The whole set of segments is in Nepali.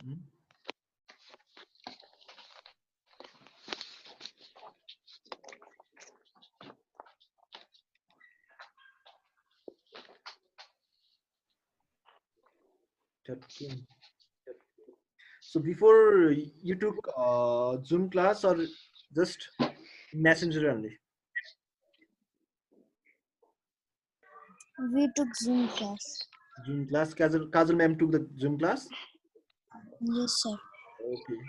Hmm? So before you took Zoom class or just Messenger only? We took Zoom class. Zoom class. Kajal ma'am took the Zoom class. Yes, sir. Okay.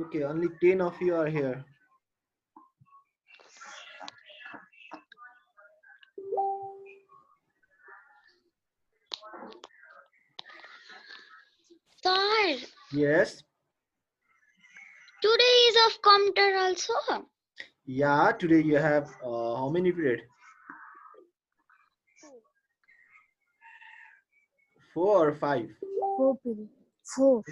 Okay. Only 10 of you are here. Sir, Yes. today is of computer also. Yeah. Today you have how many period? 4 or 5? 4 period. 4.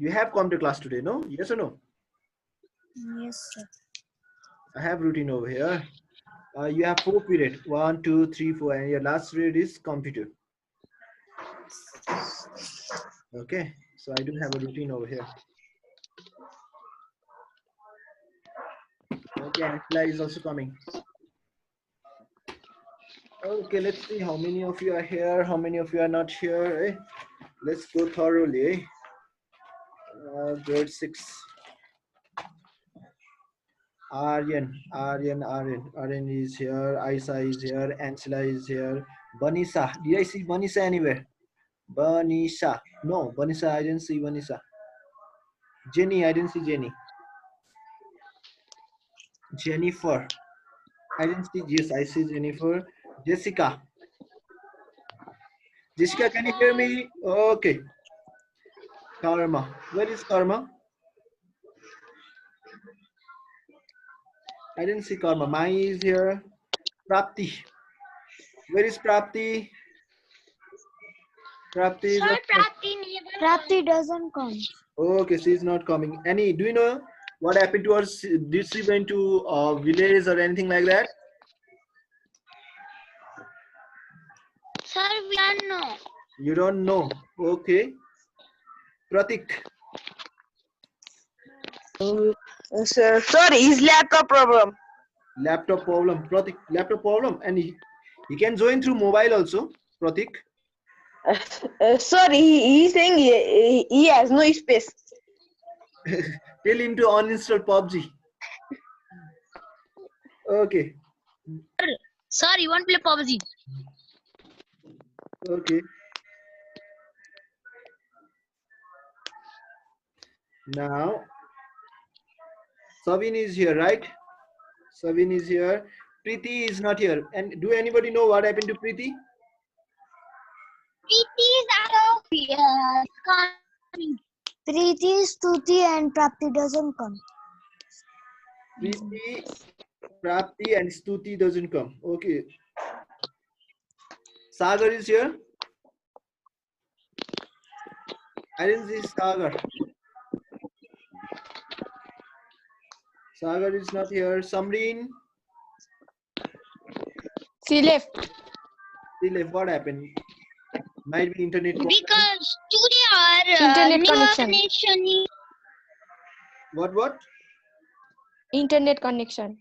You have computer class today, no? Yes or no? Yes, sir. I have routine over here. You have 4 period. 1, 2, 3, 4, and your last period is computer. Okay. So I do have a routine over here. Okay, Angela is also coming. Okay, let's see how many of you are here, how many of you are not here. Eh? Let's go thoroughly. Eh? Grade 6. Aryan is here. Aisa is here. Angela is here. Banisa. Did I see Banisa anywhere? Banisa. No, Banisa, I didn't see Banisa. Jenny, I didn't see Jenny. Jennifer. I didn't see. Yes, I see Jennifer. Jessica. Jessica, can you hear me? Okay. Karma. Where is Karma? I didn't see Karma. Mai is here. Prapti. Where is Prapti? Prapti is Sir, not. Prati never Prapti doesn't come. Okay, she is not coming. Any? Do you know what happened to her? Did she went to village or anything like that? Sir, we don't know. You don't know. Okay. Pratik. Sorry, his laptop problem. Laptop problem. Pratik. Laptop problem. And he can join through mobile also. Pratik. Sorry, he's saying he has no space. Tell him to uninstall PUBG. Okay. Sir, you want to play PUBG? Okay. Now, Savin is here, right? Savin is here. Preeti is not here. And do anybody know what happened to Preeti? Preeti is out of here. Coming. Preeti, Stuti, and Prapti doesn't come. Preeti, Prapti, and Stuti doesn't come. Okay. Sagar is here. I didn't see Sagar. Sagar is not here. Samreen, She left. she left. What happened? Might be internet problem. Because today our Internet network connection. connection is What? Internet connection.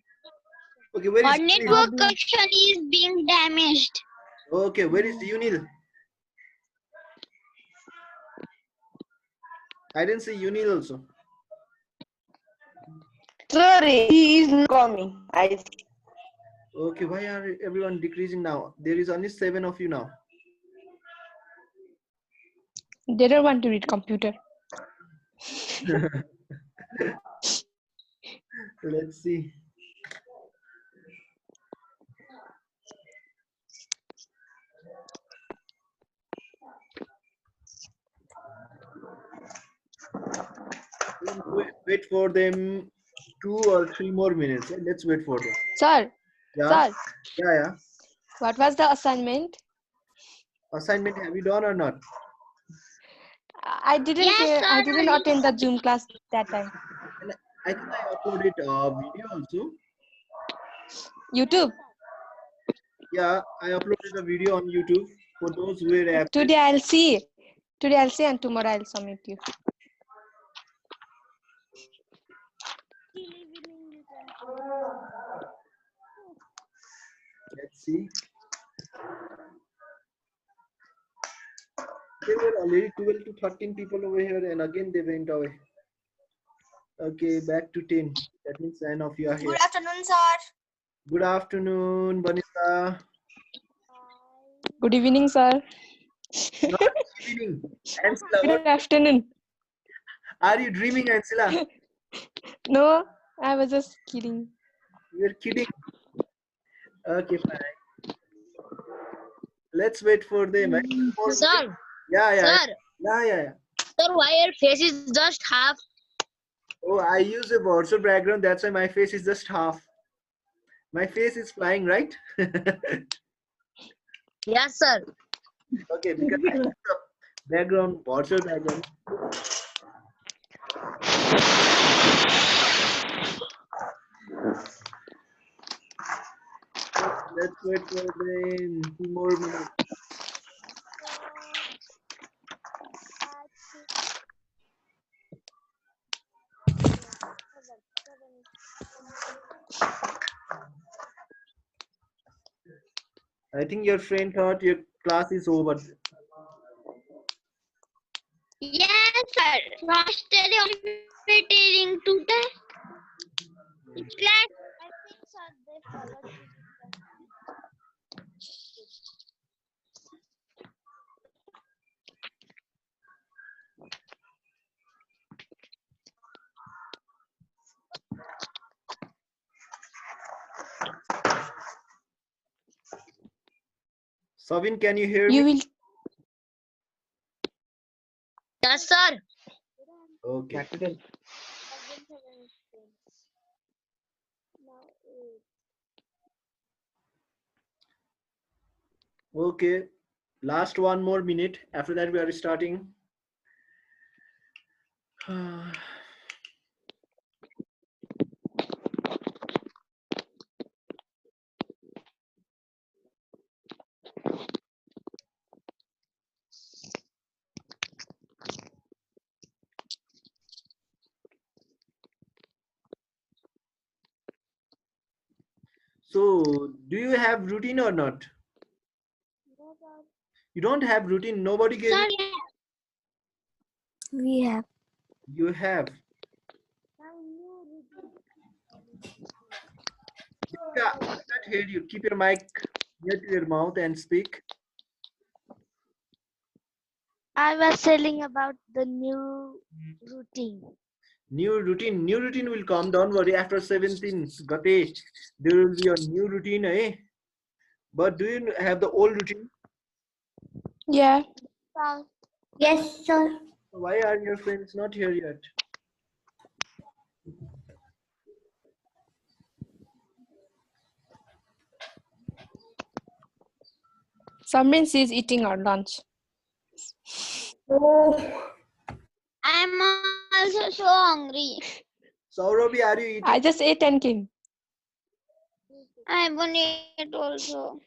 Okay, where our is Unil? network connection is being damaged. Okay, where is Unil? I didn't see Unil also. Sorry, he is not coming. Okay, why are everyone decreasing now? There is only 7 of you now. They don't want to read computer. Let's see. Wait for them 2 or 3 more minutes. Let's wait for them. Sir, Yeah, sir, yeah. what was the assignment? Assignment have you done or not? I didn't. Yes, I sir. didn't attend the Zoom class that time. And I think I uploaded a video also. YouTube. Yeah, I uploaded a video on YouTube for those who were absent. Today I'll see. Today I'll see, and tomorrow I'll submit you. Let's see. There were already 12 to 13 people over here, and again they went away. Okay, back to 10. That means 9 of you are here. Good afternoon, sir. Good afternoon, Vanessa. Good evening, sir. Not dreaming. Ansela, what? Good afternoon. Are you dreaming, Ansela? No, I was just kidding. You're kidding. Okay, fine. Let's wait for them. Eh? Sir, Yeah. sir, Yeah. sir, why your face is just half? Oh, I use a virtual background. That's why my face is just half. My face is flying, right? Yes, sir. Okay, because I use the background, virtual background. Let's wait for them. 2 more minutes. I think your friend thought your class is over. Yes, sir. Yesterday only waiting today. Class. Savin, can you hear You me? will. Yes, sir. Okay. Okay. Last 1 more minute. After that, we are starting. So, do you have routine or not? You don't have routine. Nobody gave Sir, you. We have. You have. Yeah, I can't hear you. Keep your mic near to your mouth and speak. I was telling about the new routine. New routine will come. Don't worry. After 17 Gate, there will be a new routine, eh? But do you have the old routine? Yeah. Yes, sir. Why are your friends not here yet? Samrin is eating our lunch. I'm also so hungry. Saurabi, are you eating? I just ate and came. I want to eat also.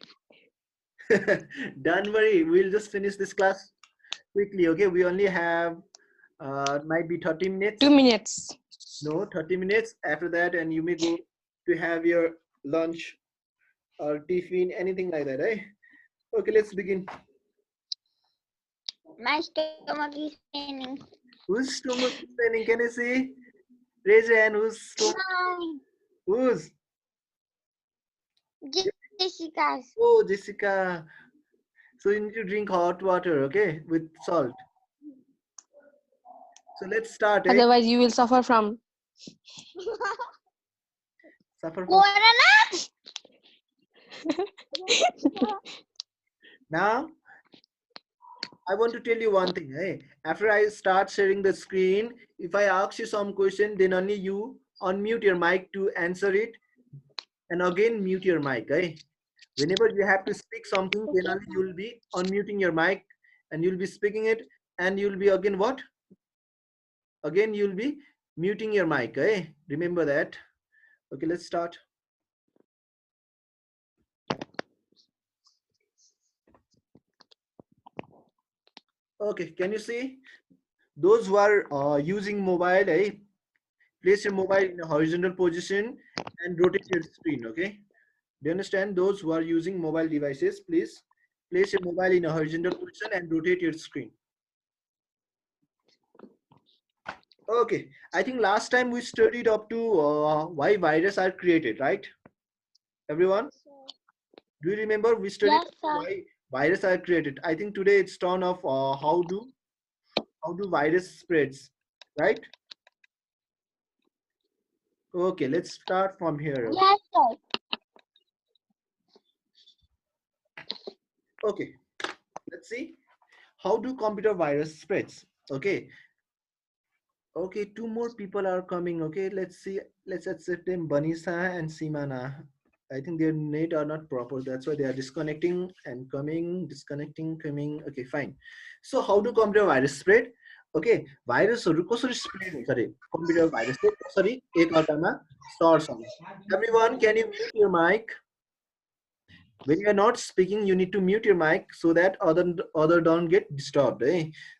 Don't worry. We'll just finish this class quickly. Okay. We only have might be 30 minutes. 2 minutes. No, 30 minutes. After that, and you may go to have your lunch or tiffin, anything like that, eh? Okay, let's begin. My stomach is paining. Whose stomach is paining? Can you see? Raise your hand. Whose stomach? Whose? Jessica's. Oh, Jessica. So you need to drink hot water, okay, with salt. So let's start, eh? Otherwise, you will suffer from. Suffer from. Corona? Now, I want to tell you one thing. Hey, after I start sharing the screen, if I ask you some question, then only you unmute your mic to answer it, and again mute your mic. Hey, whenever you have to speak something, then only you will be unmuting your mic, and you'll be speaking it, and you'll be again what? Again you'll be muting your mic. Hey, remember that. Okay, let's start. Okay, can you see? Those who are using mobile, place your mobile in a horizontal position and rotate your screen. Okay, do you understand? Those who are using mobile devices, please place your mobile in a horizontal position and rotate your screen. Okay, I think last time we studied up to why viruses are created, right? Everyone, do you remember we studied Yes, sir. why viruses are created? I think today it's turn of how do virus spreads, right? Okay, let's start from here. Yes, sir. Okay, let's see how do computer virus spreads. Okay, okay, two more people are coming. Okay, let's see. Let's accept them, Banisa and Simana. I think their net are not proper. That's why they are disconnecting and coming, disconnecting, coming. Okay, fine. So how do computer virus spread? Okay, virusहरू कसरी spread हुन्छ रे? Computer virus चाहिँ कसरी एकअर्कामा सर्छ? Everyone, can you mute your mic? When you are not speaking, you need to mute your mic so that other don't get disturbed.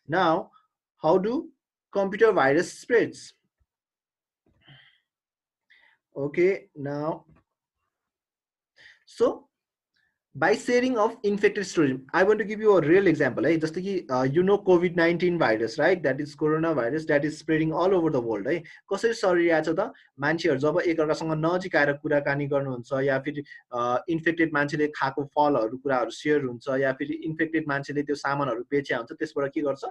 Now, how do computer virus spreads? Okay, now, so by sharing of infected storage, I want to give you a real example. Just like you know COVID-19 virus, right? That is coronavirus that is spreading all over the world. कसरी सरिरहेछ त मान्छेहरू जब एकअर्कासँग नजिक आएर कुराकानी गर्नुहुन्छ या फेरि इन्फेक्टेड मान्छेले खाएको फलहरू कुराहरू सेयर हुन्छ या फेरि इन्फेक्टेड मान्छेले त्यो सामानहरू बेच्या हुन्छ त्यसबाट के गर्छ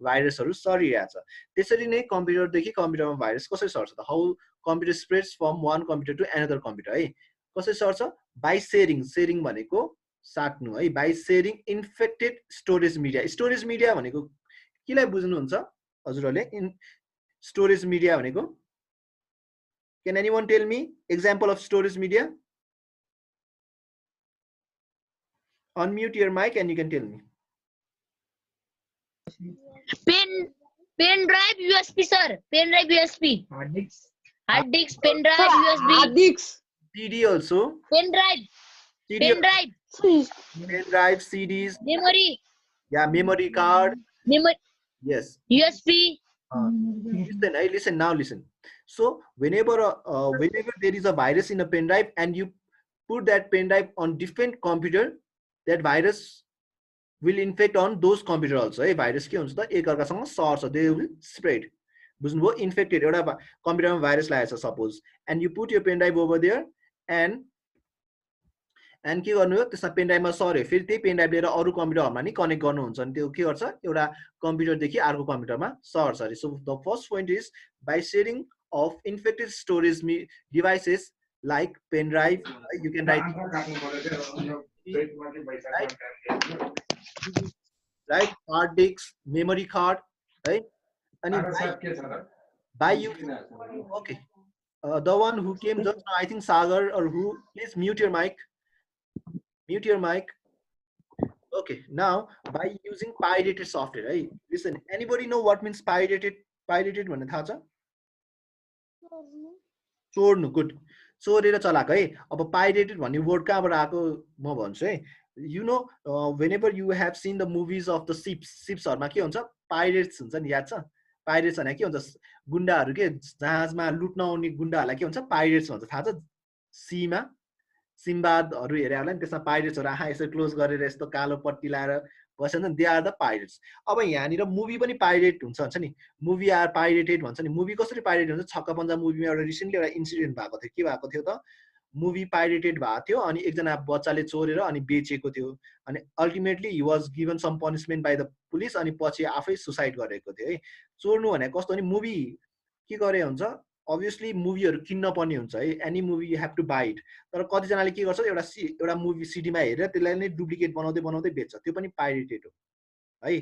भाइरसहरू सरिरहेछ त्यसरी नै कम्प्युटरदेखि कम्प्युटरमा भाइरस कसरी सर्छ त how computer spreads from one computer to another computer कसरी सर्छ बाई सेयरिङ सेयरिङ भनेको साट्नु by sharing infected storage media भनेको केलाई बुझ्नुहुन्छ हजुरहरूले स्टोरेज मिडिया भनेको Can anyone tell me example of storage media? Unmute your mic and you can tell me. Pen drive USB, sir. Pen drive USB. Hard disk, pen drive USB. Hard disks. CD also. Pen drive. CD, Pen drive. pen drive, CDs. Memory. Yeah, memory card. Memory. Yes. USB. Listen now. Listen. So whenever there is a virus in a pen drive and you put that pen drive on different computer, that virus will infect on those computer also. Virus के हुन्छ त एकअर्कासँग सर्छ, they will spread. बुझ्नुभयो? Infected एउटा कम्प्युटरमा भाइरस लागेछ suppose and you put your pen drive over there and के गर्नु हो त्यसमा पेन ड्राइभमा सर्यो फेरि त्यही पेन ड्राइभ लिएर अरू कम्प्युटरमा नि कनेक्ट गर्नुहुन्छ अनि त्यो के गर्छ एउटा कम्प्युटरदेखि अर्को कम्प्युटरमा सर्छ अरे so the first point is by sharing of infected storage devices like pen drive you can right hard disk memory card है अनि by using okay the one who came just now, I think Sagar or who, please mute your mic. Mute your mic. Okay, now by using pirated software, right? Listen, anybody know what means pirated? Pirated भन्ने थाहा छ? चोर्नु. गुड. चोरेर चलाएको है. अब pirated भन्ने वर्ड कहाँबाट आएको म भन्छु है. You know, whenever you have seen the movies of the ships हरुमा के हुन्छ? Pirates हुन्छ नि, याद छ? पाइरेट्स भने के हुन्छ गुण्डाहरू के जहाजमा लुट्न आउने गुण्डाहरूलाई के भन्छ पाइरेट्स भन्छ थाहा छ सीमा सिम्बादहरू हेरे होला नि त्यसमा पाइरेट्सहरू आँखा यसरी क्लोज गरेर यस्तो कालो पट्टी लाएर बसेर दे आर द पाइरेट्स अब यहाँनिर मुभी पनि पाइरेट हुन्छ नि मुभी आर पाइरेटेड भन्छ नि मुभी कसरी पाइरेट हुन्छ छक्का पञ्जा मुभीमा एउटा रिसेन्टली एउटा इन्सिडेन्ट भएको थियो के भएको थियो त मुभी पाइरेटेड भएको थियो अनि एकजना बच्चाले चोरेर अनि बेचेको थियो अनि ultimately he was given some punishment by the police अनि पछि आफै सुसाइड गरेको थियो है चोर्नु भनेको कस्तो नि मुभी के गरे हुन्छ अभियसली मुभीहरू किन्न पर्ने हुन्छ है any movie you have to buy it तर कतिजनाले के गर्छ एउटा मुभी सिडीमा हेरेर त्यसलाई नै डुप्लिकेट बनाउँदै बेच्छ त्यो पनि पाइरेटेड हो है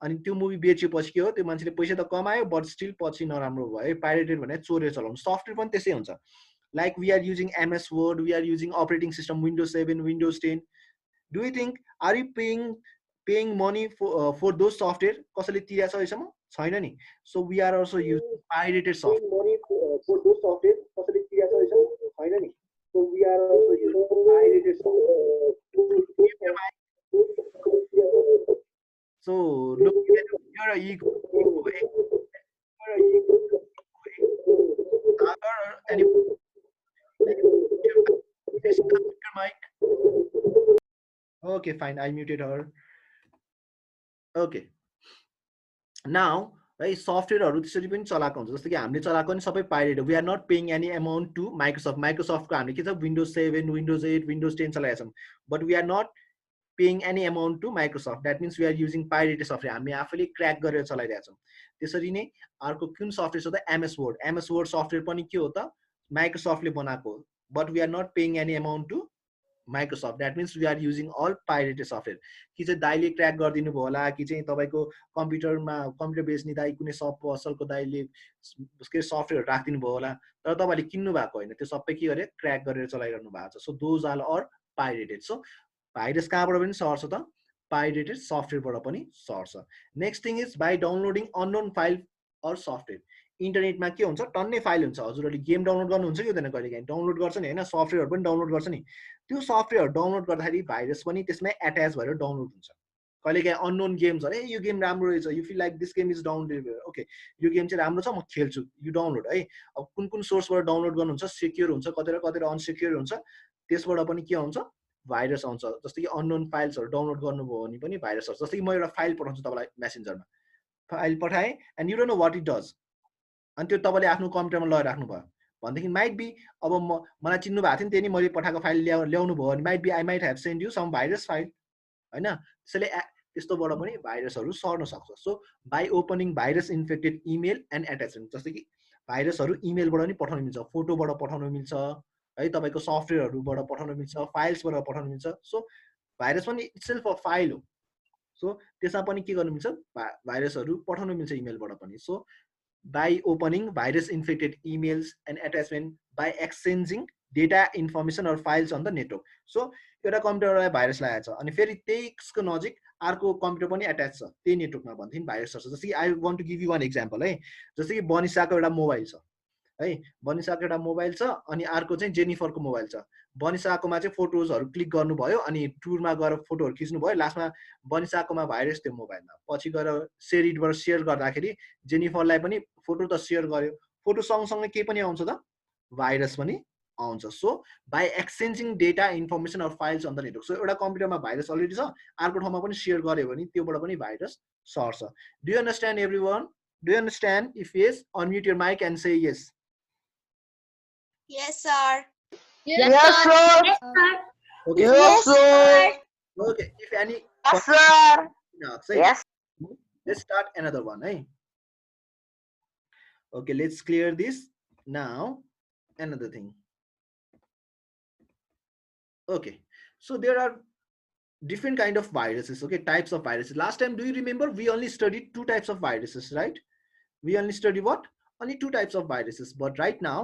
अनि त्यो मुभी बेचिएपछि के हो त्यो मान्छेले पैसा त कमायो बट स्टिल पछि नराम्रो भयो पाइरेटेड भने चोरेर चलाउनु सफ्टवेयर पनि त्यसै हुन्छ like we are using MS Word we are using operating system Windows 7 Windows 10 do you think are you paying money for those software कसैले तिरेको छ अहिलेसम्म छैन नि so we are also using pirated software money for those software कसैले तिरेको छ अहिलेसम्म छैन नि so we are also using pirated software so look you're a ego you're a ego any mic okay fine I muted her okay now है सफ्टवेयरहरु त्यसरी पनि चलाएको हुन्छ जस्तो कि हामीले चलाएको नि सबै pirate we are not paying any amount to माइक्रोसफ्टको हामीले के छ विन्डोज 7 विन्डोज 8 विन्डोज 10 चलाएका छौं but we are not paying any amount to Microsoft that means we are using pirated software हामी आफैले क्र्याक गरेर चलाइरहेका छौं त्यसरी नै अर्को कुन सफ्टवेयर छ त MS Word सफ्टवेयर पनि के हो त माइक्रोसफ्टले बनाएको but we are not paying any amount to Microsoft that means we are using all pirated software कि चाहिँ दाइले क्र्याक गरिदिनु भयो होला कि चाहिँ तपाईको कम्प्युटर बेच्ने दाइ कुनै सप असलको दाइले उसकै सफ्टवेयर राखिदिनु भयो होला तर तपाईले किन्नु भएको हैन त्यो सबै के गरे क्र्याक गरेर चलाइरहनु भएको छ so those are all pirated so virus कहाँबाट पनि सर्छ त पाइरेटेड सफ्टवेयरबाट पनि सर्छ next thing is by downloading unknown file or software इन्टरनेटमा के हुन्छ टन्नै फाइल हुन्छ हजुरहरूले गेम डाउनलोड गर्नुहुन्छ कि हुँदैन कहिलेकाहीँ डाउनलोड गर्छ नि हैन सफ्टवेयरहरु पनि डाउनलोड गर्छ नि त्यो सफ्टवेयर डाउनलोड गर्दाखेरि भाइरस पनि त्यसमै एट्याच भएर डाउनलोड हुन्छ कहिलेकाहीँ अननोन गेम्स अरे यो गेम राम्रो रहेछ you feel like this game is download okay यो गेम चाहिँ राम्रो छ म खेल्छु यु डाउनलोड है अब कुन कुन सोर्सबाट डाउनलोड गर्नुहुन्छ सेक्युर हुन्छ कतिवटा अनसेक्युर हुन्छ त्यसबाट पनि के हुन्छ भाइरस आउँछ जस्तै कि अननोन फाइल्सहरु डाउनलोड गर्नुभयो भने पनि भाइरस आउँछ जस्तै कि म एउटा फाइल पठाउँछु तपाईलाई मेसेन्जरमा फाइल पठाएँ and you don't know what it does अनि त्यो तपाईले आफ्नो कम्प्युटरमा लगाएर राख्नु भयो भनेदेखि माइट बी अब मलाई चिन्नु भएको थियो नि त्यही नि मैले पठाएको फाइल ल्याउनु भयो भने might be I might have send you some virus file हैन त्यसैले त्यस्तोबाट पनि भाइरसहरु सर्न सक्छ so by opening virus infected email and attachment जस्तै कि भाइरसहरु इमेलबाट पनि पठाउन मिल्छ फोटोबाट पठाउन मिल्छ है तपाईको सफ्टवेयरहरुबाट पठाउन मिल्छ फाइल्सबाट पठाउन मिल्छ सो भाइरस पनि इटसेल्फ अ फाइल हो सो त्यसमा पनि के गर्नु मिल्छ भाइरसहरु पठाउन मिल्छ इमेलबाट पनि so by opening virus infected emails and attachment by exchanging data information or files on the network so एउटा कम्प्युटरलाई भाइरस लागेको छ अनि फेरि त्यसको नजिक अर्को कम्प्युटर पनि एट्याच छ त्यही नेटवर्कमा भन्थे नि भाइरस सर्छ जस्तै कि I want to give you one example है जस्तै कि बनिसाको एउटा मोबाइल छ है बनिसाको एउटा मोबाइल छ अनि अर्को चाहिँ जेनिफरको मोबाइल छ बनिसाकोमा चाहिँ फोटोजहरु क्लिक गर्नुभयो अनि टुरमा गएर फोटोहरु खिच्नु भयो लास्टमा बनिसाकोमा भाइरस त्यो मोबाइलमा पछि गएर शेयरइटबाट शेयर गर्दाखेरि जेनिफरलाई पनि फोटो त शेयर गर्यो फोटो सँगसँगै के पनि आउँछ त भाइरस पनि आउँछ so by exchanging data information or files on the network so एउटा कम्प्युटरमा भाइरस अलरेडी छ अर्को ठाउँमा पनि शेयर गर्यो भने त्योबाट पनि भाइरस सर्छ do you understand everyone do you understand if yes unmute your mic and say yes Yes, sir. Yes, sir. Yes, sir. okay Yes, sir. okay if any Yes, sir. say Yes. let's start another one hey okay let's clear this now another thing okay so there are different kind of viruses okay types of viruses last time do you remember we only studied two types of viruses right we only studied what only two types of viruses but right now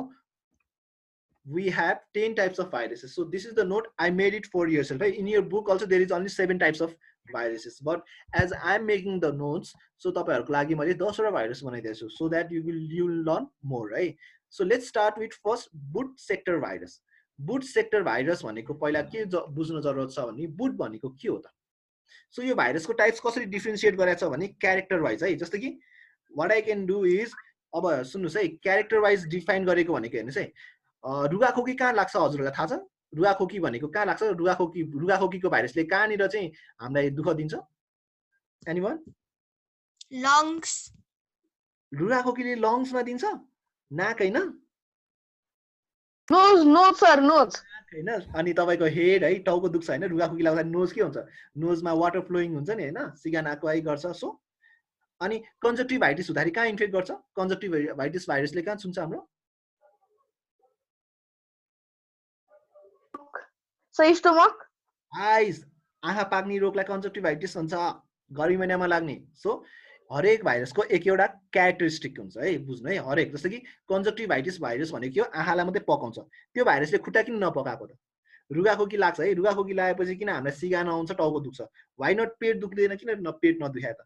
we have 10 types of viruses so this is the note I made it for yourself right? In your book also there is only 7 types of viruses but as I'm making the notes so तपाईहरुको लागि मैले 10 वटा भाइरस बनाइदिएको छु so that you will learn more right so let's start with first boot sector virus boot sector virus भनेको पहिला के बुझ्न जरुरत छ भने boot भनेको के हो त सो यो भाइरसको टाइप्स कसरी डिफरेन्शिएट गरेछ भने क्यारेक्टर वाइज है जस्तो कि what I can do is अब सुन्नुस् है क्यारेक्टर वाइज डिफाइन गरेको भनेको हेर्नुस् है रुगाखोकी कहाँ लाग्छ हजुरलाई थाहा छ रुगाखोकी भनेको कहाँ लाग्छ रुगाखोकीको भाइरसले कहाँनिर चाहिँ हामीलाई दुःख दिन्छ एनीवन Lungs. रुगाखोकीले लङ्समा दिन्छ नाक हैन Nose, sir, nose. हैन अनि तपाईको हेड है टाउको दुख्छ हैन रुगाखोकी लाग्दा नोज के हुन्छ नोजमा वाटर फ्लोइङ हुन्छ नि हैन सिगानाको आई गर्छ सो अनि कन्जक्टिभाइटिस हुँदाखेरि कहाँ इन्फेक्ट गर्छ कन्जक्टिभाइटिस भाइरसले कहाँ छुन्छ हाम्रो So, stomach. आइज आँखा पाक्ने रोगलाई कन्जक्टिभाइटिस भन्छ गर्मी महिनामा लाग्ने। सो हरेक भाइरसको एक एउटा क्यारेक्टरिस्टिक हुन्छ है, बुझ्नु है। हरेक जस्तो कि कन्जक्टिभाइटिस भाइरस भनेको के हो, आँखालाई मात्रै पकाउँछ। त्यो भाइरसले खुट्टा किन नपकाएको त? रुगाखोकी लाग्छ है, रुगाखोकी लागेपछि किन हामीलाई सिगान आउँछ, टाउको दुख्छ। वाइ नट पेट दुख्दैन, किन पेट नदुखाए त?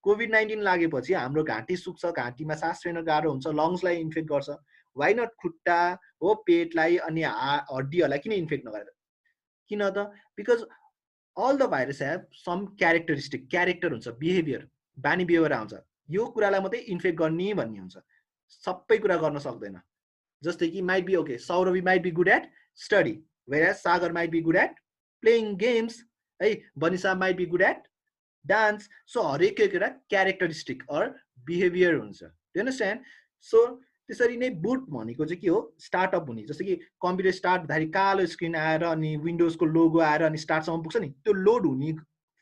कोभिड-19 लागेपछि हाम्रो घाँटी सुक्छ, घाँटीमा सास फेर्न गाह्रो हुन्छ, लङ्सलाई इन्फेक्ट गर्छ। वाइ नट खुट्टा हो, पेटलाई अनि हड्डीहरूलाई किन इन्फेक्ट नगरेर? किन त? Because all the virus have some characteristic, character हुन्छ, बिहेभियर, बानी बेहोरा हुन्छ। यो कुरालाई मात्रै इन्फेक्ट गर्ने भन्ने हुन्छ, सबै कुरा गर्न सक्दैन। जस्तै कि might be okay, Saurabhi might be good at study, whereas Sagar might be good at playing games है, Banisa might be good at dance. So हरेक एउटा क्यारेक्टरिस्टिक अर बिहेभियर हुन्छ, डु अन्डरस्ट्यान्ड? सो त्यसरी नै बुट भनेको चाहिँ के हो, स्टार्टअप हुने। जस्तो कि कम्प्युटर स्टार्ट हुँदाखेरि कालो स्क्रिन आएर अनि विन्डोजको लोगो आएर अनि स्टार्टसम्म पुग्छ नि, त्यो लोड हुने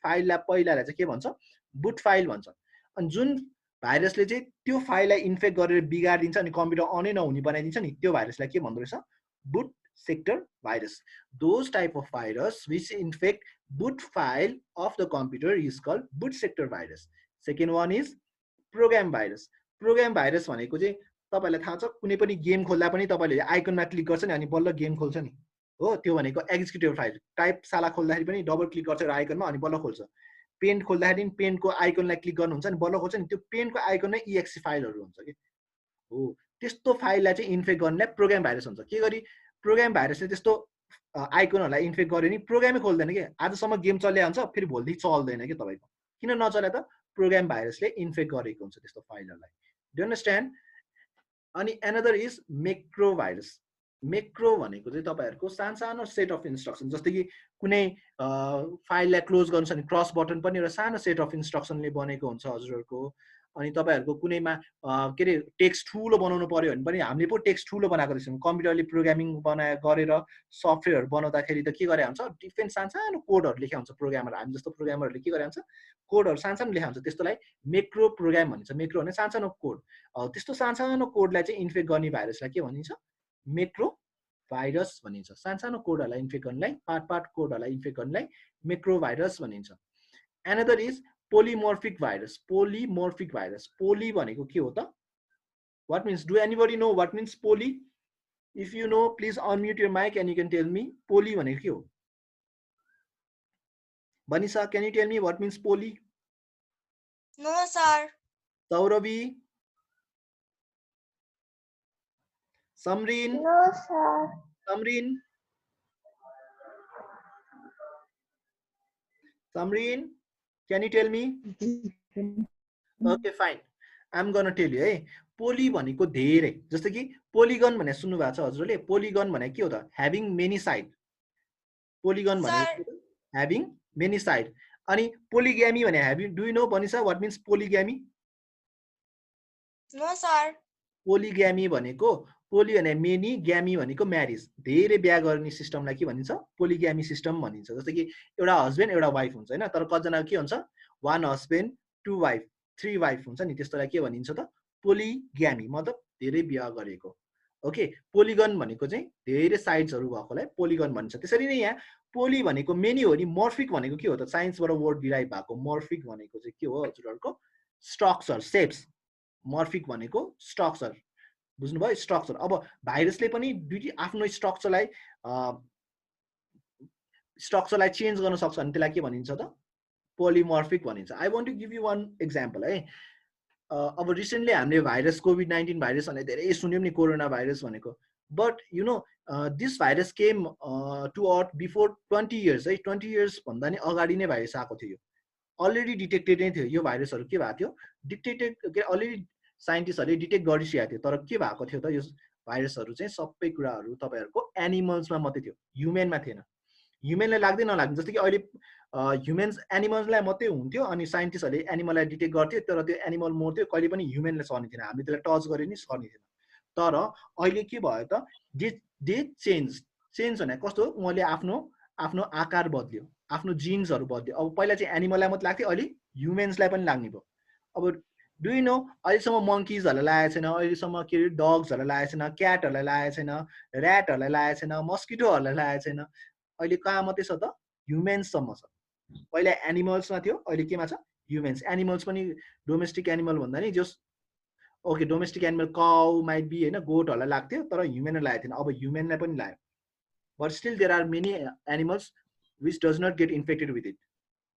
फाइललाई पहिलालाई चाहिँ के भन्छ, बुट फाइल भन्छ। अनि जुन भाइरसले चाहिँ त्यो फाइललाई इन्फेक्ट गरेर बिगारिदिन्छ अनि कम्प्युटर अनै नहुने बनाइदिन्छ नि, त्यो भाइरसलाई के भन्दो रहेछ, boot sector virus. Those type of virus which infect boot file of the computer is called boot sector virus. Second one is program virus. Program virus भनेको चाहिँ तपाईलाई थाहा छ, कुनै पनि गेम खोल्दा पनि तपाईले आइकनमा क्लिक गर्छ नि अनि बल्ल गेम खोल्छ नि, हो त्यो भनेको एक्जिक्युटिभ फाइल। टाइप साला खोल्दाखेरि पनि डबल क्लिक गर्छ आइकनमा अनि बल्ल खोल्छ। पेन्ट खोल्दाखेरि पनि पेन्टको आइकनलाई क्लिक गर्नुहुन्छ नि बल्ल खोल्छ नि, त्यो पेन्टको आइकन नै EXE फाइलहरू हुन्छ कि हो। त्यस्तो फाइललाई चाहिँ इन्फेक्ट गर्नेलाई प्रोग्राम भाइरस हुन्छ। के गरी प्रोग्राम भाइरसले त्यस्तो आइकनहरूलाई इन्फेक्ट गर्यो नि प्रोग्रामै खोल्दैन कि, आजसम्म गेम चलिया हुन्छ फेरि भोलिदेखि चल्दैन कि तपाईँको। किन नचले त? प्रोग्राम भाइरसले इन्फेक्ट गरेको हुन्छ त्यस्तो फाइलहरूलाई, डु अन्डरस्ट्यान्ड? अनि another is macro virus. Macro भनेको चाहिँ तपाईँहरूको सानो सेट अफ इन्स्ट्रक्सन, जस्तै कि कुनै फाइललाई क्लोज गर्नु छ भने क्रस बटन पनि एउटा सानो सेट अफ इन्स्ट्रक्सनले बनेको हुन्छ हजुरहरूको। अनि तपाईँहरूको कुनैमा के अरे टेक्स्ट ठुलो बनाउनु पर्यो भने पनि हामीले पो टेक्स्ट ठुलो बनाएको रहेछौँ। कम्प्युटरले प्रोग्रामिङ गरेर सफ्टवेयरहरू बनाउँदाखेरि त के गरे हुन्छ, डिफ्रेन्ट सानो कोडहरू लेखा हुन्छ। प्रोग्रामर, हामी जस्तो प्रोग्रामरहरूले के गरे हुन्छ, कोडहरू सानो लेखा हुन्छ, त्यस्तोलाई मेक्रो प्रोग्राम भनिन्छ। मेक्रो भने सानो कोड। त्यस्तो सानो कोडलाई चाहिँ इन्फेक्ट गर्ने भाइरसलाई के भनिन्छ, मेक्रो भाइरस भनिन्छ। सानो कोडहरूलाई इन्फेक्ट गर्नेलाई, पार्ट कोडहरूलाई इन्फेक्ट गर्नेलाई मेक्रो भाइरस भनिन्छ। Another is polymorphic virus. Polymorphic virus, poly भनेको के हो त? What means? Do anybody know what means poly? If you know, please unmute your mic and you can tell me. Poly भनेको के हो? Vanisa, can you tell me what means poly? No, sir. Sauravi? Samreen? No, sir. Samreen? Samreen? Can you tell me? Okay, fine. I'm gonna tell you है। पोली भनेको धेरै, जस्तो कि पोलिगन भनेर सुन्नु भएको छ हजुरले? पोलिगन भनेको के हो त? Having many side. पोलिगन भनेको ह्याभिङ मेनी साइड। अनि पोलिग्यामी भने having, do you know Bhanisa what means polygamy? No, sir. Polygamy भनेको, पोली भने मेनी, ग्यामी भनेको म्यारिज, धेरै बिहा गर्ने सिस्टमलाई के भनिन्छ, पोलिग्यामी सिस्टम भनिन्छ। जस्तो कि एउटा हस्बेन्ड एउटा वाइफ हुन्छ हैन, तर कतिजना के हुन्छ, one husband two wife, three wife हुन्छ नि, त्यस्तोलाई के भनिन्छ त, पोलिग्यामी, मतलब धेरै बिहा गरेको। ओके, पोलिगन भनेको चाहिँ धेरै साइड्सहरू भएकोलाई पोलिगन भनिन्छ। त्यसरी नै यहाँ पोली भनेको मेनी हो नि, मर्फिक भनेको के हो त, साइन्सबाट वर्ड डिराइभ भएको। मर्फिक भनेको चाहिँ के हो हजुरहरूको, स्ट्रक्चर, सेप्स। मर्फिक भनेको स्ट्रक्चर, बुझ्नुभयो, स्ट्रक्चर। अब भाइरसले पनि दुईटी आफ्नो स्ट्रक्चरलाई चेन्ज गर्न सक्छ भने त्यसलाई के भनिन्छ त, पोलिमर्फिक भनिन्छ। I want to give you one example है। अब रिसेन्टली हामीले भाइरस कोभिड-19 भाइरस भनेर धेरै सुन्यौँ नि, कोरोना भाइरस भनेको। But you know this virus came to earth before 20 years है। 20 years भन्दा नि अगाडि नै भाइरस आएको थियो, अलरेडी डिटेक्टेड नै थियो। यो भाइरसहरू के भएको थियो, डिटेक्टेड, अलरेडी साइन्टिस्टहरूले डिटेक्ट गरिसकेको थियो। तर के भएको थियो त, यो भाइरसहरू चाहिँ सबै कुराहरू तपाईँहरूको एनिमल्समा मात्रै थियो, ह्युमेनमा थिएन। ह्युमेनलाई लाग्दै नलाग्ने, जस्तो कि अहिले ह्युमेन्स एनिमल्सलाई मात्रै हुन्थ्यो अनि साइन्टिस्टहरूले एनिमललाई डिटेक्ट गर्थ्यो, तर त्यो एनिमल मर्थ्यो, कहिले पनि ह्युमेनलाई सर्ने थिएन, हामीले त्यसलाई टच गरे नि सर्ने थिएन। तर अहिले के भयो त, दे चेन्ज भने कस्तो, उहाँले आफ्नो आकार बदल्यो, आफ्नो जिन्सहरू बदल्यो। अब पहिला चाहिँ एनिमललाई मात्रै लाग्थ्यो, अहिले ह्युमेन्सलाई पनि लाग्ने भयो। अब डु यु नो, अहिलेसम्म मङ्किजहरूलाई लागेको छैन, अहिलेसम्म के अरे डग्सहरूलाई लागेको छैन, क्याटहरूलाई लागेको छैन, ऱ्याटहरूलाई लागेको छैन, मस्किटोहरूलाई लागेको छैन। अहिले कहाँ मात्रै छ त, ह्युमेन्ससम्म छ। पहिला एनिमल्समा थियो, अहिले केमा छ? ह्युमन्स. एनिमल्स पनि डोमेस्टिक एनिमल भन्दा नि जस okay domestic animal cow might be होइन, गोटहरूलाई लाग्थ्यो तर ह्युमनलाई लागेको थिएन. अब ह्युमनलाई पनि लाग्यो. But still there are many animals which does not get infected with it.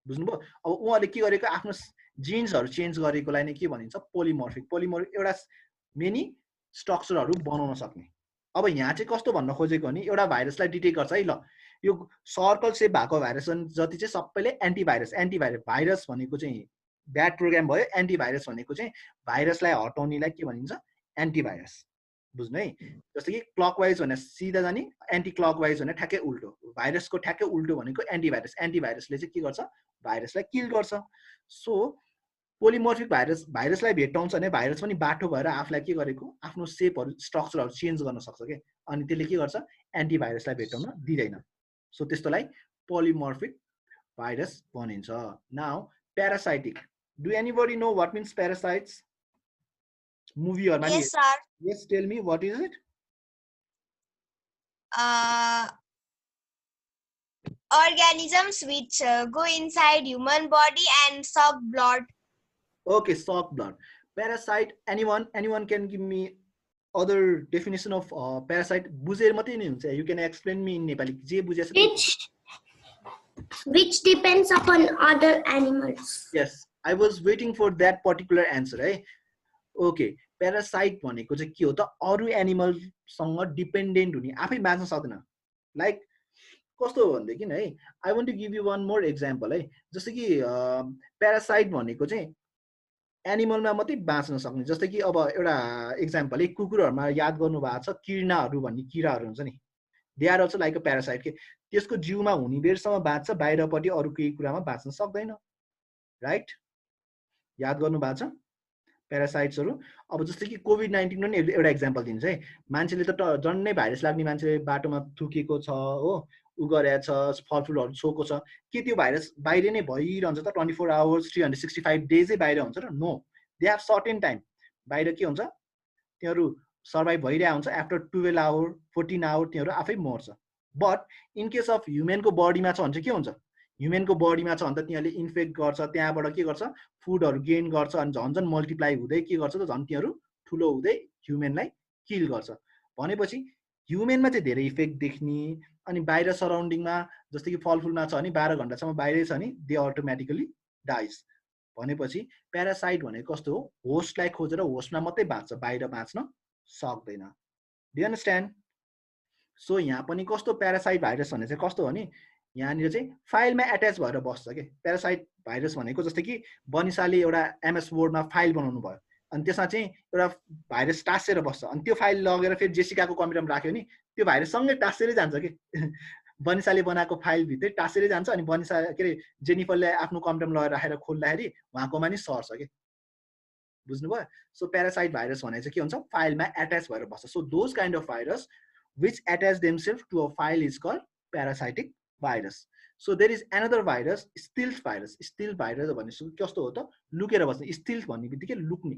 बुझ्नुभयो? अब उहाँले के गरेको आफ्नो जिन्सहरू चेन्ज गरेकोलाई नै के भनिन्छ? पोलिमर्फिक. पोलिमर्फिक एउटा मेनी स्ट्रक्चरहरू बनाउन सक्ने. अब यहाँ चाहिँ कस्तो भन्न खोजेको भने एउटा भाइरसलाई डिटेक्ट गर्छ है. ल यो सर्कल सेप भएको भाइरस जति चाहिँ सबैले एन्टिभाइरस. एन्टिभाइरस भाइरस भनेको चाहिँ ब्याड प्रोग्राम भयो. एन्टिभाइरस भनेको चाहिँ भाइरसलाई हटाउनेलाई के भनिन्छ? एन्टिभाइरस. बुझ्नु है? जस्तो कि क्लकवाइज भने सिधा जाने, एन्टी क्लकवाइज भने ठ्याक्कै उल्टो. भाइरसको ठ्याक्कै उल्टो भनेको एन्टिभाइरस. एन्टिभाइरसले चाहिँ के गर्छ? भाइरसलाई किल गर्छ. सो पोलिमर्फिक भाइरसलाई भेट्टाउँछ भने भाइरस पनि बाटो भएर आफूलाई के गरेको? आफ्नो सेपहरू स्ट्रक्चरहरू चेन्ज गर्न सक्छ के. अनि त्यसले के गर्छ? एन्टिभाइरसलाई भेट्टाउन दिँदैन. सो त्यस्तोलाई पोलिमर्फिक भाइरस भनिन्छ. Now parasitic. Do anybody know what means parasites? मुभीहरुमा नि. Yes, sir. Yes, tell me what is it? Organisms which go inside human body and suck blood. Okay, suck blood. Parasite. Anyone can give me other definition of parasite? बुझेर मात्रै नि हुन्छ. You can explain me in Nepali. जे बुझेछ? Which depends upon other animals. Yes, I was waiting for that particular answer. है. Okay, parasite भनेको चाहिँ के हो त? अरु एनिमल सँग डिपेन्डेन्ट हुने, आफै बाँच्न सक्दैन. लाइक कस्तो हो भन्देखि है, I want to give you one more example है. जस्तो कि प्यारासाइट भनेको चाहिँ एनिमलमा मात्रै बाँच्न सक्ने. जस्तै कि अब एउटा एक्जाम्पल है, कुकुरहरुमा याद गर्नु भएको छ किर्नाहरू भन्ने किराहरू हुन्छ नि. They are also like a parasite के. त्यसको जिउमा हुने बेरसम्म बाँच्छ, बाहिरपट्टि अरु केही कुरामा बाँच्न सक्दैन. राइट? याद गर्नु भएको छ प्यारासाइट्सहरू. अब जस्तै कि कोभिड-19 पनि एउटा एक्जाम्पल दिन्छ है. मान्छेले त जन्नै भाइरस लाग्ने मान्छे बाटोमा थुकेको छ हो, उ गरेछ, फलफुलहरू छोको छ, के त्यो भाइरस बाहिर नै भइरहन्छ त 24 आवर्स 365 डेजै बाहिर हुन्छ र? No, they have certain time. बाहिर के हुन्छ? तिनीहरू सर्भाइभ भइरहेको हुन्छ. आफ्टर 12 आवर 14 आवर तिनीहरू आफै मर्छ. बट इन केस अफ ह्युमनको बडीमा छ भने चाहिँ के हुन्छ? ह्युमनको बडीमा छ भने त तिनीहरूले इन्फेक्ट गर्छ, त्यहाँबाट के गर्छ? फुडहरू गेन गर्छ, अनि झन् मल्टिप्लाई हुँदै के गर्छ त? झन् तिनीहरू ठुलो हुँदै ह्युमनलाई किल गर्छ. भनेपछि ह्युमनमा चाहिँ धेरै इफेक्ट देख्ने. अनि बाहिर सराउन्डिङमा जस्तै कि फलफुलमा छ भने 12 घण्टासम्म बाहिरै छ भने दे अटोमेटिकली डाइज. भनेपछि प्यारासाइट भनेको कस्तो हो? होस्टलाई खोजेर होस्टमा मात्रै बाँच्छ, बाहिर बाँच्न सक्दैन. Do you understand? सो यहाँ पनि कस्तो प्यारासाइट भाइरस भने चाहिँ कस्तो हो भने यहाँनिर चाहिँ फाइलमा एट्याच भएर बस्छ के. प्यारासाइट भाइरस भनेको जस्तै कि बनिसाले एउटा एमएस वर्डमा फाइल बनाउनु भयो, अनि त्यसमा चाहिँ एउटा भाइरस टाँसेर बस्छ, अनि त्यो फाइल लगेर फेरि जेसिकाको कम्प्युटरमा राख्यो नि त्यो भाइरस सँगै टाँसेरै जान्छ के. बनिसाले बनाएको फाइल भित्रै टाँसेरै जान्छ, अनि बनिसा के अरे जेनिफरले आफ्नो कम्प्युटरमा लगेर राखेर खोल्दाखेरि उहाँकोमा नि सर्छ के. बुझ्नुभयो? सो प्यारासाइट भाइरस भने चाहिँ के हुन्छ? फाइलमा एट्याच भएर बस्छ. So those kind of virus which attach themselves to a file is called parasitic virus. So there is another virus, stealth virus. Stealth virus भनेको कस्तो हो त? लुकेर बस्ने. stealth भन्ने बित्तिकै लुक्ने.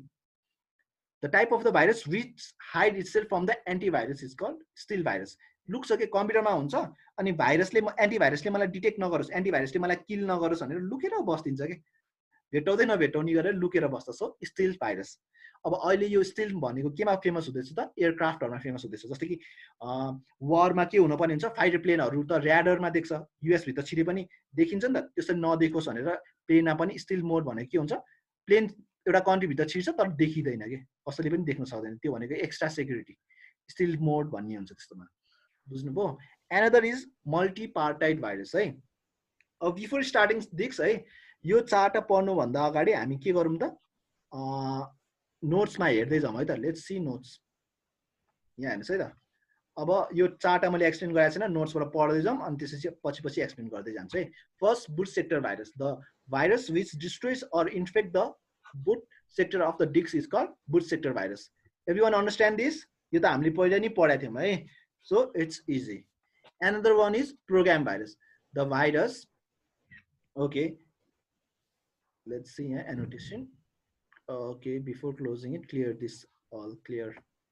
The type of the virus which hide itself from the antivirus is called stealth virus. लुक्छ के, कम्प्युटरमा हुन्छ, अनि भाइरसले एन्टिभाइरसले मलाई डिटेक्ट नगरोस्, एन्टिभाइरसले मलाई किल नगरोस् भनेर लुकेर बस्दिन्छ के. भेटाउँदै नभेटाउने गरेर लुकेर बस्छ. So stealth virus. अब अहिले यो स्टिल्थ भनेको केमा फेमस हुँदैछ त? एयरक्राफ्टहरुमा फेमस हुँदैछ. जस्तै कि वारमा के हुन पर्ने हुन्छ? फाइटर प्लेनहरु त र्याडरमा देख्छ, युएस भित्र छिरे पनि देखिन्छ नि त. त्यसरी नदेखोस् भनेर प्लेनमा पनि स्टिल्थ मोड भनेको के हुन्छ? प्लेन एउटा कन्ट्री भित्र छिर्छ तर देखिदैन के, कसैले पनि देख्न सक्दैन. त्यो भनेको एक्स्ट्रा सेक्युरिटी, स्टिल्थ मोड भन्ने हुन्छ त्यस्तोमा. बुझ्नुभयो? एनदर इज मल्टिपार्टाइड भाइरस है. अब बिफोर स्टार्टिङ दिक्स है, यो चार्ट पढ्नु भन्दा अगाडि हामी के गरौँ त? नोट्समा हेर्दै जाउँ है त. Let's see notes. यहाँ हेर्नुस् है त. अब यो चार्ट मैले एक्सप्लेन गरेको छैन, नोट्सबाट पढ्दै जाउँ, अनि त्यसपछि पछि एक्सप्लेन गर्दै जान्छु है. First, boot sector virus. The virus which destroys or infect the boot sector of the disk is called boot sector virus. Everyone understand this? यो त हामीले पहिला नै पढाएको थियौँ है. So it's easy. Another one is program virus. The virus, okay, let's see annotation. Okay, before closing it, clear this, all clear.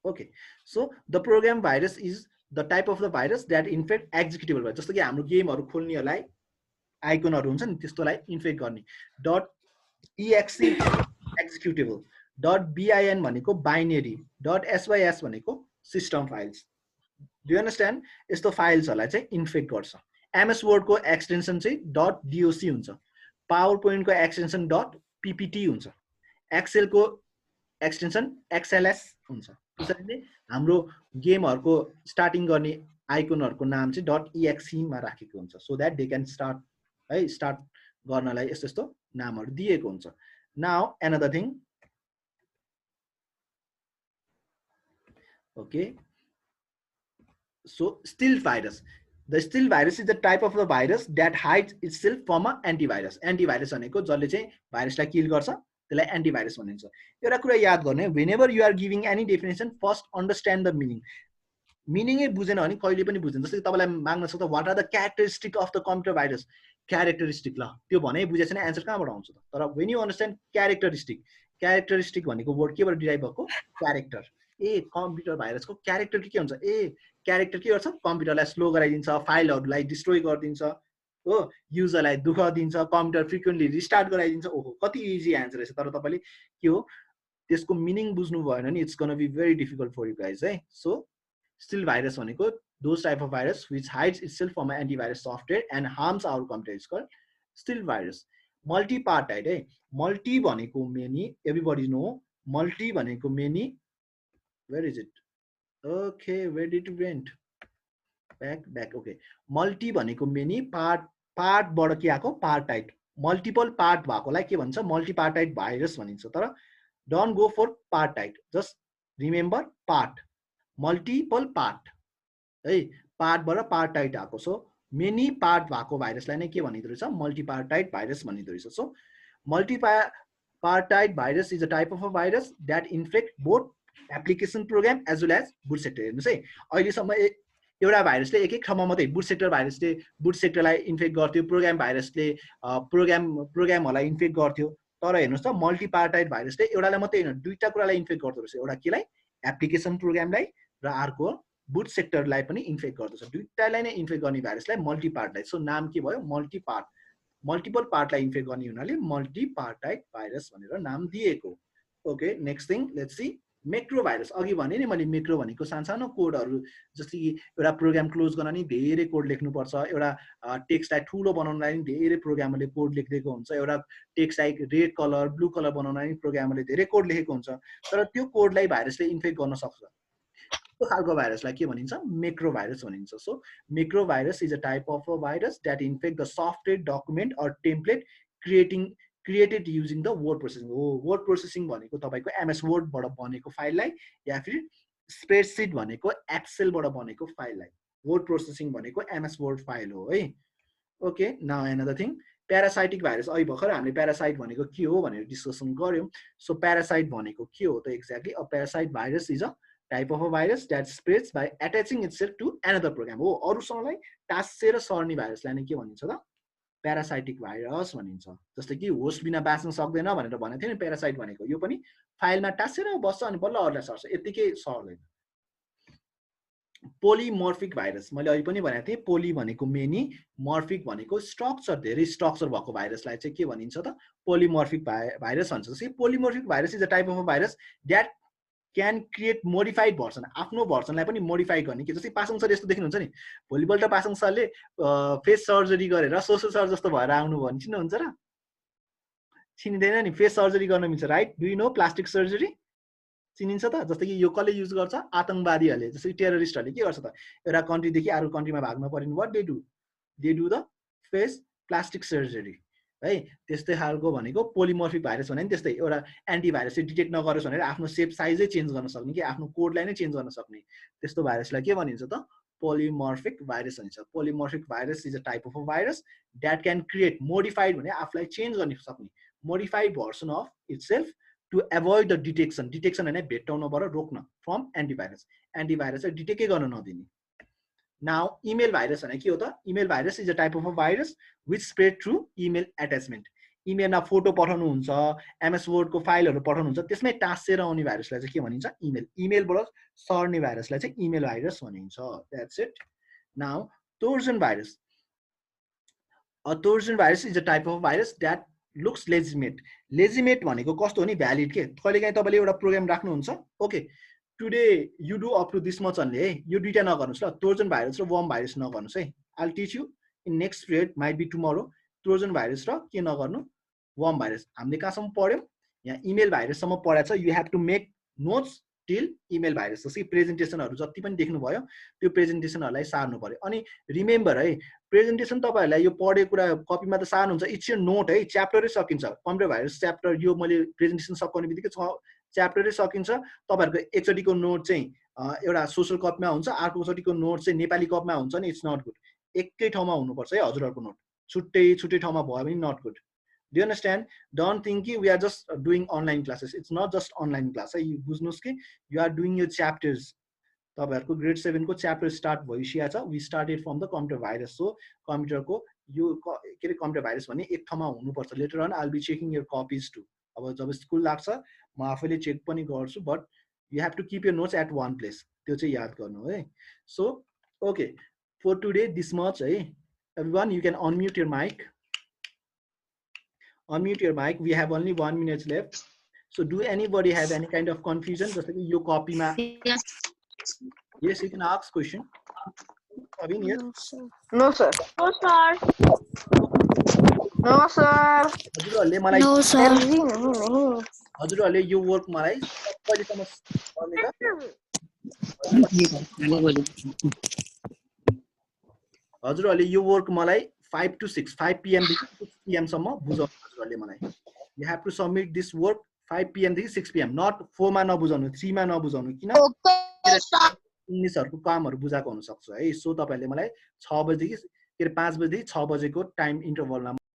Okay, so the program virus is the type of the virus that infect executable. जस्तो कि हाम्रो गेमहरु खोल्नेहरुलाई आइकनहरु हुन्छ नि त्यस्तोलाई इन्फेक्ट गर्ने .exe एक्जिक्युटेबल .bin भनेको बाइनरी .sys भनेको system files do you understand यस्तो फाइल्सहरुलाई चाहिँ इन्फेक्ट गर्छ एमएस वर्ड को एक्सटेन्सन चाहिँ .doc हुन्छ पावर पोइन्ट को एक्सटेन्सन .ppt हुन्छ एक्सेल को एक्सटेन्सन xls हुन्छ त्यसैले हाम्रो गेमहरुको स्टार्टिङ गर्ने आइकनहरुको नाम चाहिँ .exe मा राखेको हुन्छ so that they can start है स्टार्ट गर्नलाई यस्तो यस्तो नामहरु दिएको हुन्छ now another thing okay so still virus the still virus is the type of the virus that hides itself from an antivirus antivirus भनेको जसले चाहिँ भाइरसलाई किल गर्छ त्यसलाई एन्टिभाइरस भनिन्छ एउटा कुरा याद गर्ने whenever you are giving any definition first understand the meaning मिनिङै बुझेन भने कहिले पनि बुझ्दैन जस्तै तपाईलाई माग्न सक्छ what are the characteristic of the computer virus characteristic ल त्यो भने बुझे छैन आन्सर कहाँबाट आउँछ त तर when you understand क्यारेक्टरिस्टिक भनेको वर्ड केबाट डिराइभ भएको क्यारेक्टर ए कम्प्युटर भाइरसको क्यारेक्टर के हुन्छ ए क्यारेक्टर के गर्छ कम्प्युटरलाई स्लो गराइदिन्छ फाइलहरुलाई डिस्ट्रोय गरिदिन्छ हो युजरलाई दुःख दिन्छ कम्प्युटर फ्रिक्वेन्टली रिस्टार्ट गराइदिन्छ ओहो कति इजी आन्सर रहेछ तर तपाईले के हो त्यसको मिनिङ बुझ्नु भएन नि it's gonna be very difficult for you guys है सो स्टिल भाइरस भनेको those type of virus which hides itself from an antivirus software and harms our computer is called still virus multi-partite है multi भनेको many everybody know multi भनेको many where is it okay where did it went back okay multi भनेको many part बाट के आको partite multiple part भएकोलाई के भन्छ multi-partite virus भनिन्छ तर don't go for partite just remember part multiple part है पार्ट बाट पार्टाइट आको सो मेनी पार्ट भएको भाइरसलाई नै के भनिदो रहेछ मल्टिपार्टाइट भाइरस भनिदो रहेछ so multipartite virus is a type of a virus that infect both application program as well as boot sector हेर्नुस् है अहिलेसम्म एउटा भाइरसले एक ठाउँमा मात्रै बुट सेक्टर भाइरसले बुट सेक्टरलाई इन्फेक्ट गर्थ्यो प्रोग्राम भाइरसले प्रोग्रामहरुलाई इन्फेक्ट गर्थ्यो तर हेर्नुस् त मल्टिपार्टाइट भाइरसले एउटालाई मात्रै हैन दुईटा कुरालाई इन्फेक्ट गर्दो रहेछ एउटा केलाई एप्लिकेसन प्रोग्रामलाई र अर्को बुट सेक्टरलाई पनि इन्फेक्ट गर्दछ दुईटालाई नै इन्फेक्ट गर्ने भाइरसलाई मल्टिपार्टलाई सो नाम के भयो मल्टिपार्ट मल्टिपल पार्टलाई इन्फेक्ट गर्ने हुनाले मल्टिपार्टाइट भाइरस भनेर नाम दिएको okay next thing let's see macro virus अघि भने नि मैले मैक्रो भनेको सानो कोडहरु जस्तै कि एउटा प्रोग्राम क्लोज गर्न नि धेरै कोड लेख्नु पर्छ एउटा टेक्स्टलाई ठूलो बनाउनलाई नि धेरै प्रोग्रामरले कोड लेखिदिएको हुन्छ एउटा टेक्स्टलाई रेड कलर ब्लू कलर बनाउनलाई नि प्रोग्रामरले धेरै कोड लेखेको हुन्छ तर त्यो कोडलाई भाइरसले इन्फेक्ट गर्न सक्छ त्यो खालको भाइरसलाई के भनिन्छ मैक्रो भाइरस भनिन्छ so macro virus is a type of a virus that infect the software document or template created using the word processing हो वर्ड प्रोसेसिङ भनेको तपाईको एमएस वर्ड बाट बनेको फाइललाई या फिर स्प्रेडशीट भनेको एक्सेल बाट बनेको फाइललाई वर्ड प्रोसेसिङ भनेको एमएस वर्ड फाइल हो है okay now another thing parasitic virus अहिले भर्खर हामीले प्यारासाइट भनेको के हो भनेर डिस्कसन गर्यौं सो प्यारासाइट भनेको के हो त exactly a parasite virus is a type of a virus that spreads by attaching itself to another program हो अरुसँगलाई टाँसेर सर्ने भाइरसलाई नै के भनिन्छ त प्यारासाइटिक भाइरस भनिन्छ जस्तै कि होस्ट बिना बाँच्न सक्दैन भनेर भनेको थियो नि प्यारासाइट भनेको यो पनि फाइलमा टाँसेर बस्छ अनि बल्ल अरूलाई सर्छ यतिकै सर्दैन पोलिमर्फिक भाइरस मैले अहिले पनि भनेको थिएँ पोली भनेको मेनी मर्फिक भनेको स्ट्रक्चर धेरै स्ट्रक्चर भएको भाइरसलाई चाहिँ के भनिन्छ त पोलिमर्फिक भाइरस भन्छ जस्तै polymorphic virus is a type of a virus that can create modified version आफ्नो भर्सनलाई पनि मोडिफाई गर्ने के जस्तै पासङ सर यस्तो देख्नुहुन्छ नि भोलिपल्ट पासङ सरले फेस सर्जरी गरेर सोसल सर जस्तो भएर आउनु भयो भने चिन्नुहुन्छ र चिनिदैन नि फेस सर्जरी गर्न मिल्छ right do you no plastic surgery चिनिन्छ त जस्तै कि यो कसले युज गर्छ आतंकवादीहरूले जस्तै टेररिस्टहरूले के गर्छ त एउटा कन्ट्रीदेखि अर्को कन्ट्रीमा भाग्न पर्यो what they do the face plastic surgery है त्यस्तै खालको भनेको पोलिमर्फिक भाइरस भने नि त्यस्तै एउटा एन्टिभाइरसले डिटेक्ट नगरोस् भनेर आफ्नो शेप साइजै चेन्ज गर्न सक्ने कि आफ्नो कोडलाई नै चेन्ज गर्न सक्ने त्यस्तो भाइरसलाई के भनिन्छ त पोलिमर्फिक भाइरस भनिन्छ polymorphic virus is a type of a virus that can create modified भने आफूलाई चेन्ज गर्न सक्ने modified version of itself to avoid the detection हैन भेट्टाउनबाट रोक्न फ्रम एन्टिभाइरसले डिटेक्टै गर्न नदिने नाउ इमेल भाइरस भने के हो त email virus is a type of a virus which spread through email attachment इमेलमा फोटो पठाउनु हुन्छ एमएस वर्ड को फाइलहरु पठाउनु हुन्छ त्यसमै टाँसेर आउने भाइरसलाई चाहिँ के भनिन्छ इमेलबाट सर्ने भाइरसलाई चाहिँ इमेल भाइरस भनिन्छ that's it now Trojan virus A Trojan virus is a type of virus that looks legitimate. Legitimate भनेको कस्तो हो नि भ्यालिड के कहिलेकाहीँ तपाईँले एउटा प्रोग्राम राख्नुहुन्छ okay today you do up to this much only है यो दुईटा नगर्नुहोस् ल ट्रोजन भाइरस र वर्म भाइरस नगर्नुहोस् है I will teach you in next period might be tomorrow Trojan virus र के नगर्नु वर्म भाइरस हामीले कहाँसम्म पढ्यौँ यहाँ इमेल भाइरससम्म पढाएको छ you have to make notes till email virus जस्तै प्रेजेन्टेसनहरू जति पनि देख्नुभयो त्यो प्रेजेन्टेसनहरूलाई सार्नु पर्यो अनि रिमेम्बर है प्रेजेन्टेसन तपाईँहरूलाई यो पढेको कुरा कपीमा त सार्नुहुन्छ इट्स यो नोट है च्याप्टरै सकिन्छ कम्प्युटर भाइरस च्याप्टर यो मैले प्रेजेन्टेसन सकाउने बित्तिकै च्याप्टरै सकिन्छ तपाईँहरूको एकचोटिको नोट चाहिँ एउटा सोसल कपीमा हुन्छ अर्कोचोटिको नोट चाहिँ नेपाली कपीमा हुन्छ नि इट्स नट गुड एकै ठाउँमा हुनुपर्छ है हजुरहरूको नोट छुट्टै छुट्टै ठाउँमा भयो भने not good Do you understand? Don't think we are just doing online classes. It's not just online class. You बुझ्नुस् कि you are doing your chapters. तपाईहरुको grade 7 को chapter start भइसकेको छ. We started from the computer virus. So computer को यो के रे computer virus भन्ने एक ठाउँमा हुनुपर्छ. Later on I'll be checking your copies too. अब जब स्कुल लाग्छ म आफैले चेक पनि गर्छु but you have to keep your notes at one place. त्यो चाहिँ याद गर्नु है. So okay, for today this much है. Everyone you can unmute your mic. Unmute your mic. We have only 1 minute left. So do anybody have any kind of confusion? Just like your copy ma. Yes. Yes, you can ask question. Abhin, yes. No, sir. No, sir. No, sir. हजुरहरुले मलाई No, sir. हजुरहरुले यो वर्क मलाई कहिलेसम्म गर्ने हजुरहरुले यो वर्क मलाई 5 to 6 5 PM देखि 6 PM सम्म बुझाउनु हजुरहरुले मलाई you have to submit this work 5 PM देखि 6 PM not 4 मा नबुझाउनु 3 मा नबुझाउनु किन इङ्ग्लिशहरुको कामहरु बुझाएको हुन सक्छ है सो तपाईहरुले मलाई 6 बजे देखि 5 बजे देखि 6 बजेको टाइम इन्टरभलमा